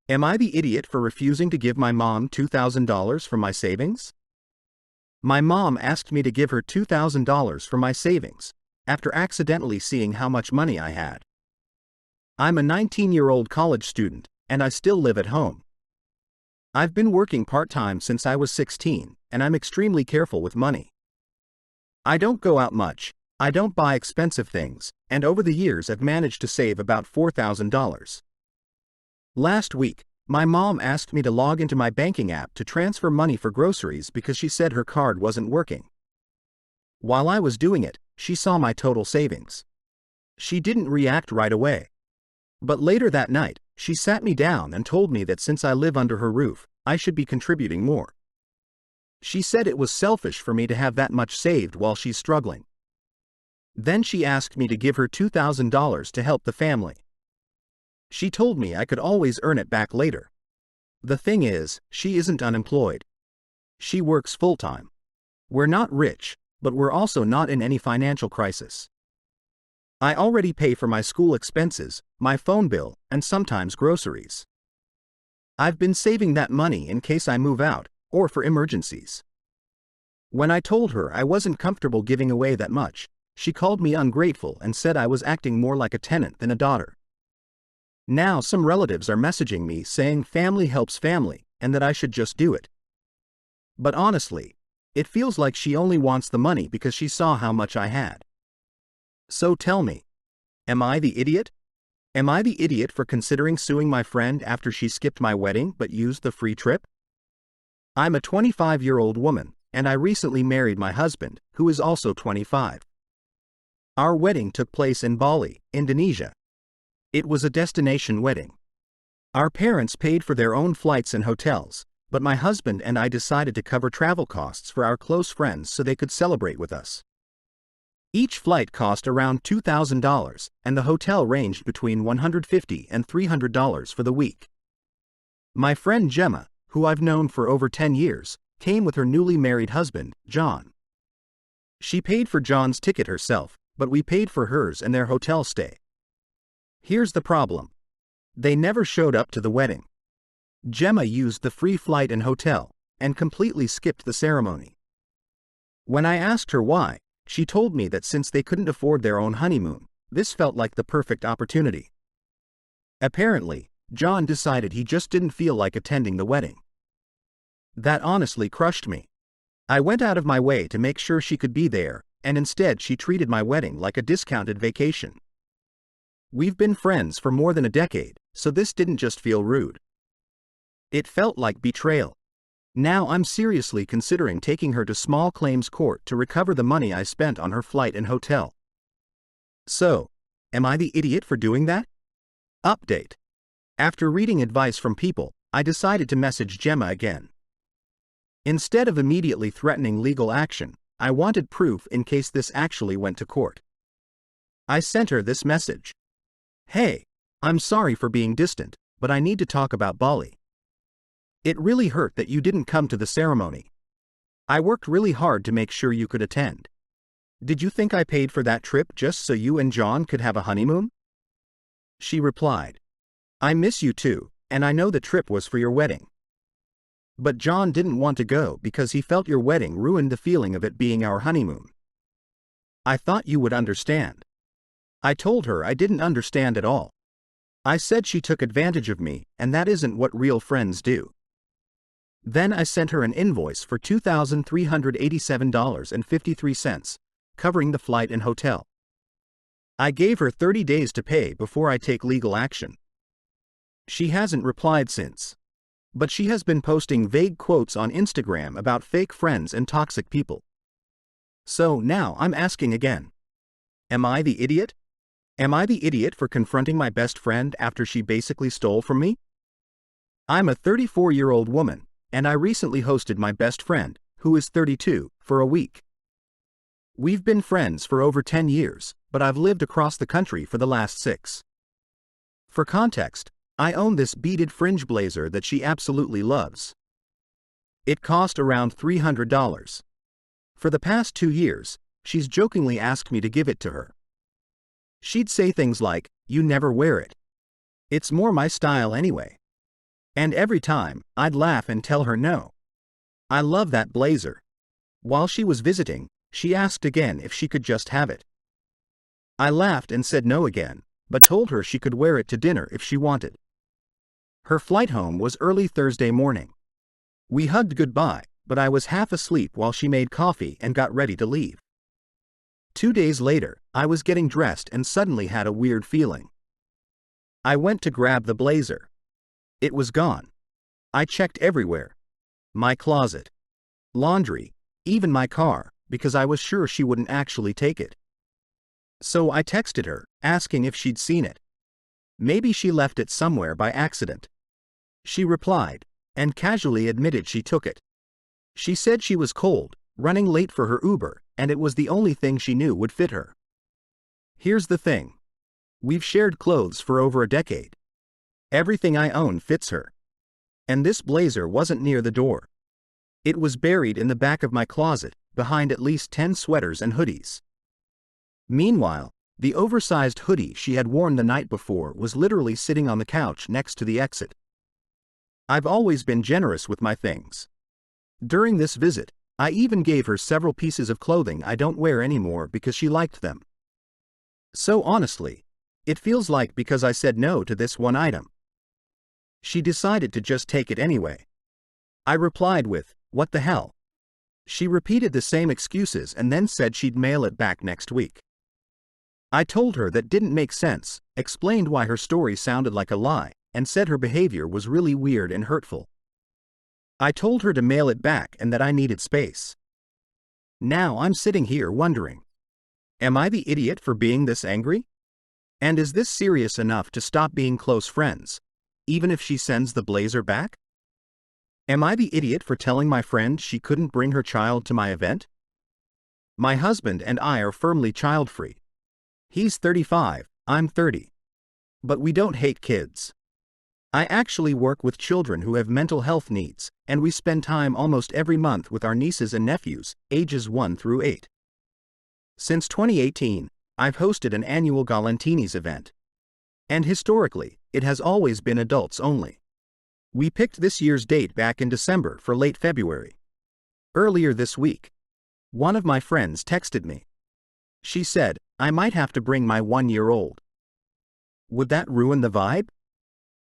Am I the idiot for refusing to give my mom $2,000 from my savings? My mom asked me to give her $2,000 from my savings, after accidentally seeing how much money I had. I'm a 19-year-old college student, and I still live at home. I've been working part-time since I was 16, and I'm extremely careful with money. I don't go out much, I don't buy expensive things, and over the years I've managed to save about $4,000. Last week, my mom asked me to log into my banking app to transfer money for groceries because she said her card wasn't working. While I was doing it, she saw my total savings. She didn't react right away. But later that night, she sat me down and told me that since I live under her roof, I should be contributing more. She said it was selfish for me to have that much saved while she's struggling. Then she asked me to give her $2,000 to help the family. She told me I could always earn it back later. The thing is, she isn't unemployed. She works full-time. We're not rich, but we're also not in any financial crisis. I already pay for my school expenses, my phone bill, and sometimes groceries. I've been saving that money in case I move out, or for emergencies. When I told her I wasn't comfortable giving away that much, she called me ungrateful and said I was acting more like a tenant than a daughter. Now some relatives are messaging me saying family helps family, and that I should just do it. But honestly, it feels like she only wants the money because she saw how much I had. So tell me, am I the idiot? Am I the idiot for considering suing my friend after she skipped my wedding but used the free trip? I'm a 25-year-old woman, and I recently married my husband, who is also 25. Our wedding took place in Bali, Indonesia. It was a destination wedding. Our parents paid for their own flights and hotels, but my husband and I decided to cover travel costs for our close friends so they could celebrate with us. Each flight cost around $2,000, and the hotel ranged between $150 and $300 for the week. My friend Gemma, who I've known for over 10 years, came with her newly married husband, John. She paid for John's ticket herself, but we paid for hers and their hotel stay. Here's the problem. They never showed up to the wedding. Gemma used the free flight and hotel, and completely skipped the ceremony. When I asked her why, she told me that since they couldn't afford their own honeymoon, this felt like the perfect opportunity. Apparently, John decided he just didn't feel like attending the wedding. That honestly crushed me. I went out of my way to make sure she could be there, and instead she treated my wedding like a discounted vacation. We've been friends for more than a decade, so this didn't just feel rude. It felt like betrayal. Now I'm seriously considering taking her to small claims court to recover the money I spent on her flight and hotel. So, am I the idiot for doing that? Update. After reading advice from people, I decided to message Gemma again. Instead of immediately threatening legal action, I wanted proof in case this actually went to court. I sent her this message. Hey, I'm sorry for being distant, but I need to talk about Bali. It really hurt that you didn't come to the ceremony. I worked really hard to make sure you could attend. Did you think I paid for that trip just so you and John could have a honeymoon? She replied, I miss you too, and I know the trip was for your wedding. But John didn't want to go because he felt your wedding ruined the feeling of it being our honeymoon. I thought you would understand. I told her I didn't understand at all. I said she took advantage of me, and that isn't what real friends do. Then I sent her an invoice for $2,387.53, covering the flight and hotel. I gave her 30 days to pay before I take legal action. She hasn't replied since. But she has been posting vague quotes on Instagram about fake friends and toxic people. So now I'm asking again. Am I the idiot? Am I the idiot for confronting my best friend after she basically stole from me? I'm a 34-year-old woman, and I recently hosted my best friend, who is 32, for a week. We've been friends for over 10 years, but I've lived across the country for the last 6. For context, I own this beaded fringe blazer that she absolutely loves. It cost around $300. For the past 2 years, she's jokingly asked me to give it to her. She'd say things like, "You never wear it. It's more my style anyway." And every time, I'd laugh and tell her no. I love that blazer. While she was visiting, she asked again if she could just have it. I laughed and said no again, but told her she could wear it to dinner if she wanted. Her flight home was early Thursday morning. We hugged goodbye, but I was half asleep while she made coffee and got ready to leave. 2 days later, I was getting dressed and suddenly had a weird feeling. I went to grab the blazer. It was gone. I checked everywhere. My closet, laundry, even my car, because I was sure she wouldn't actually take it. So I texted her, asking if she'd seen it. Maybe she left it somewhere by accident. She replied, and casually admitted she took it. She said she was cold, running late for her Uber, and it was the only thing she knew would fit her. Here's the thing. We've shared clothes for over a decade. Everything I own fits her. And this blazer wasn't near the door. It was buried in the back of my closet, behind at least 10 sweaters and hoodies. Meanwhile, the oversized hoodie she had worn the night before was literally sitting on the couch next to the exit. I've always been generous with my things. During this visit, I even gave her several pieces of clothing I don't wear anymore because she liked them. So honestly, it feels like because I said no to this one item, she decided to just take it anyway. I replied with, "What the hell?" She repeated the same excuses and then said she'd mail it back next week. I told her that didn't make sense, explained why her story sounded like a lie, and said her behavior was really weird and hurtful. I told her to mail it back and that I needed space. Now I'm sitting here wondering, am I the idiot for being this angry? And is this serious enough to stop being close friends, even if she sends the blazer back? Am I the idiot for telling my friend she couldn't bring her child to my event? My husband and I are firmly child-free. He's 35, I'm 30. But we don't hate kids. I actually work with children who have mental health needs, and we spend time almost every month with our nieces and nephews, ages 1 through 8. Since 2018, I've hosted an annual Galantini's event. And historically, it has always been adults only. We picked this year's date back in December for late February. Earlier this week, one of my friends texted me. She said, I might have to bring my 1-year-old. Would that ruin the vibe?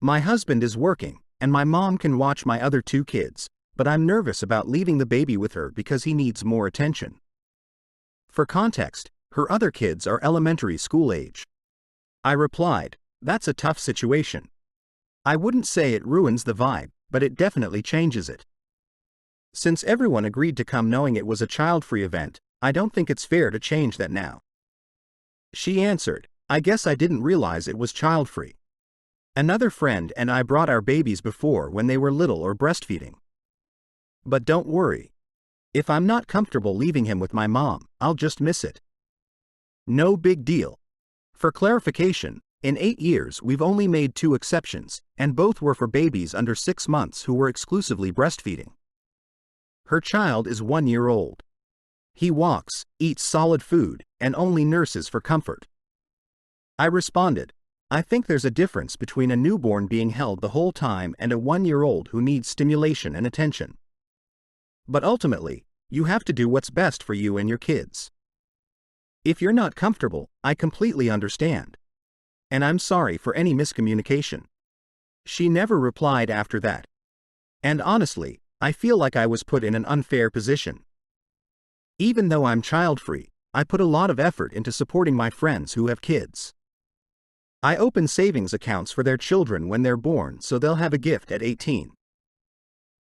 My husband is working, and my mom can watch my other 2 kids, but I'm nervous about leaving the baby with her because he needs more attention. For context, her other kids are elementary school age. I replied, that's a tough situation. I wouldn't say it ruins the vibe, but it definitely changes it. Since everyone agreed to come knowing it was a child-free event, I don't think it's fair to change that now. She answered, I guess I didn't realize it was child-free. Another friend and I brought our babies before when they were little or breastfeeding. But don't worry. If I'm not comfortable leaving him with my mom, I'll just miss it. No big deal. For clarification, in 8 years we've only made 2 exceptions, and both were for babies under 6 months who were exclusively breastfeeding. Her child is 1 year old. He walks, eats solid food, and only nurses for comfort. I responded, I think there's a difference between a newborn being held the whole time and a 1-year-old who needs stimulation and attention. But ultimately, you have to do what's best for you and your kids. If you're not comfortable, I completely understand. And I'm sorry for any miscommunication. She never replied after that. And honestly, I feel like I was put in an unfair position. Even though I'm child-free, I put a lot of effort into supporting my friends who have kids. I open savings accounts for their children when they're born so they'll have a gift at 18.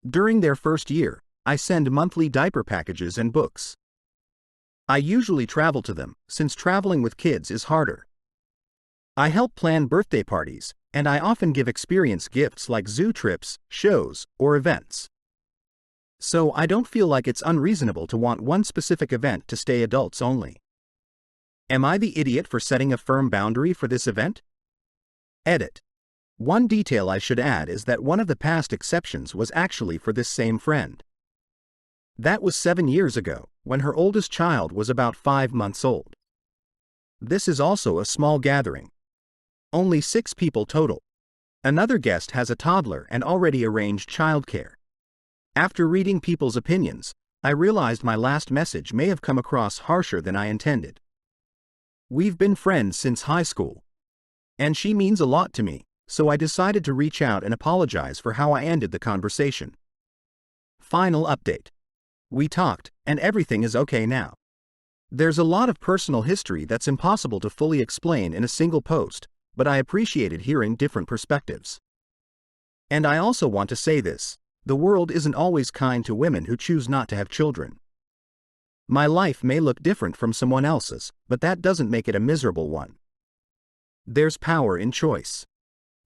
During their first year, I send monthly diaper packages and books. I usually travel to them, since traveling with kids is harder. I help plan birthday parties, and I often give experience gifts like zoo trips, shows, or events. So I don't feel like it's unreasonable to want one specific event to stay adults only. Am I the idiot for setting a firm boundary for this event? Edit. One detail I should add is that one of the past exceptions was actually for this same friend. That was 7 years ago, when her oldest child was about 5 months old. This is also a small gathering. Only 6 people total. Another guest has a toddler and already arranged childcare. After reading people's opinions, I realized my last message may have come across harsher than I intended. We've been friends since high school, and she means a lot to me, so I decided to reach out and apologize for how I ended the conversation. Final update. We talked, and everything is okay now. There's a lot of personal history that's impossible to fully explain in a single post, but I appreciated hearing different perspectives. And I also want to say this: the world isn't always kind to women who choose not to have children. My life may look different from someone else's, but that doesn't make it a miserable one. There's power in choice.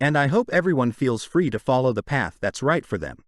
And I hope everyone feels free to follow the path that's right for them.